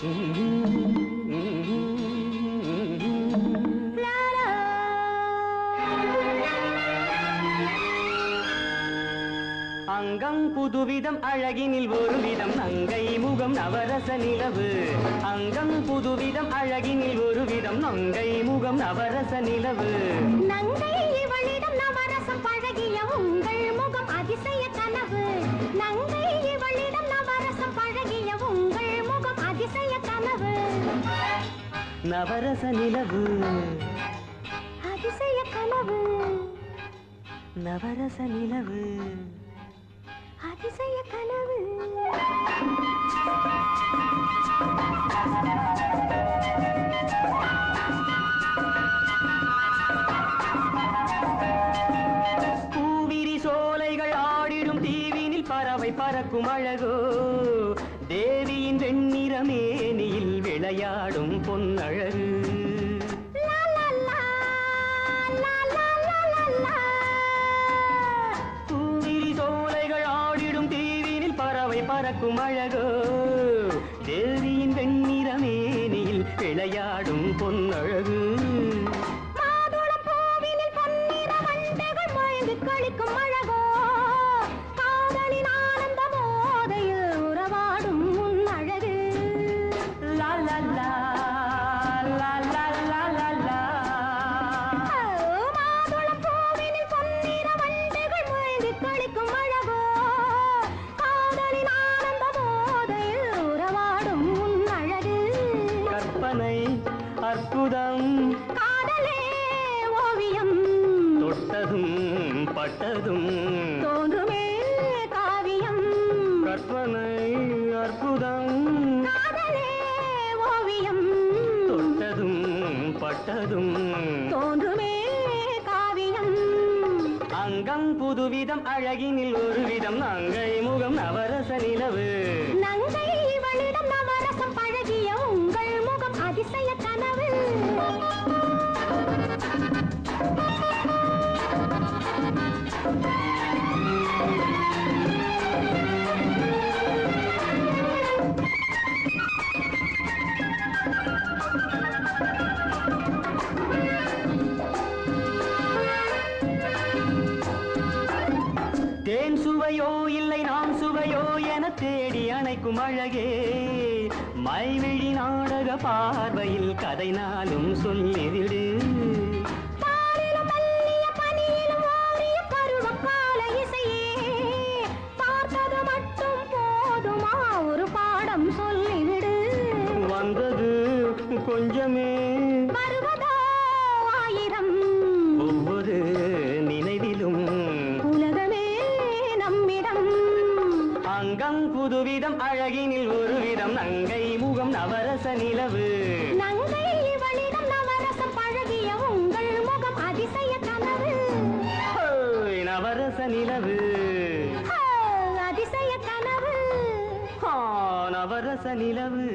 அங்கம் புதுவிதம் அழகினில் ஒரு விதம் நங்கை முகம் நவரச நிலவு. அங்கம் புதுவிதம் அழகினில் ஒரு விதம் நங்கை முகம் நவரச நிலவு. நங்கை இவளிடம் நவரசம் பழகிய உங்கள் முகம் அதிசய கனவு. நங்கை இவளிடம் நவரசம் பழகிய உங்கள் முகம் அதிசய கனவு. நவரச நிலவு அதிசய கனவு. நவரச நிலவு அதிசய கனவு. பூவிரி சோலைகள் ஆடிடும் தீவினில் பறவை பறக்கும் அழகோ. தேவியின் வெண்ணிற மேனியில் விளையாடும் பொன்னழகு. பறக்கும் அழகோ தேவியின் வெண்ணிற மேனியில் விளையாடும் பொன்னழகு. மாதுளம் பூவினில் பொன்னிற வண்டுகள் மயங்கி களிக்கும் அழகோ. காதலின் ஆனந்த போதையில் உறவாடும் உன் அழகு. லா லா லா லா லா லா லா லா. மாதுளம் பூவினில் பொன்னிற வண்டுகள் மயங்கி களிக்கும் அழகோ. அற்புதம் காதலே ஓவியம். தொட்டதும் பட்டதும் தோன்றுமே காவியம். கற்பனை அற்புதம் காதலே ஓவியம். தொட்டதும் பட்டதும் தோன்றுமே காவியம். அங்கம் புதுவிதம் அழகினில் ஒரு விதம் நங்கை முகம் நவரச நிலவு. நங்கை இவளிடம் நவரசம் பழகிய உங்கள் முகம் அதிசய கனவு. தேன் சுவையோ இல்லை நாம் சுவையோ என தேடி அணைக்கும் அழகே. மைவிழி நாடக பார்வையில் கதை நாளும் சொல்லிவிடு. பாலிலும் மெல்லிய பனியிலும் ஓடிய பருவகால இசையே. பார்த்தது மட்டும் போதுமா ஒரு பாடம் சொல்லிவிடு. வந்தது கொஞ்சமே வருவதோ ஆயிரம். ஒவ்வொரு நினைவிலும் உலகமே நம்மிடம். அங்கம் புதுவிதம் அழகினில் ஒரு விதம் நங்கை முகம் நவரச நிலவு. நங்கை இவளிடம் நவரசம் பழகிய உங்கள் முகம் அதிசய கனவு. நவரச நிலவு அதிசய கனவு. நவரச நிலவு.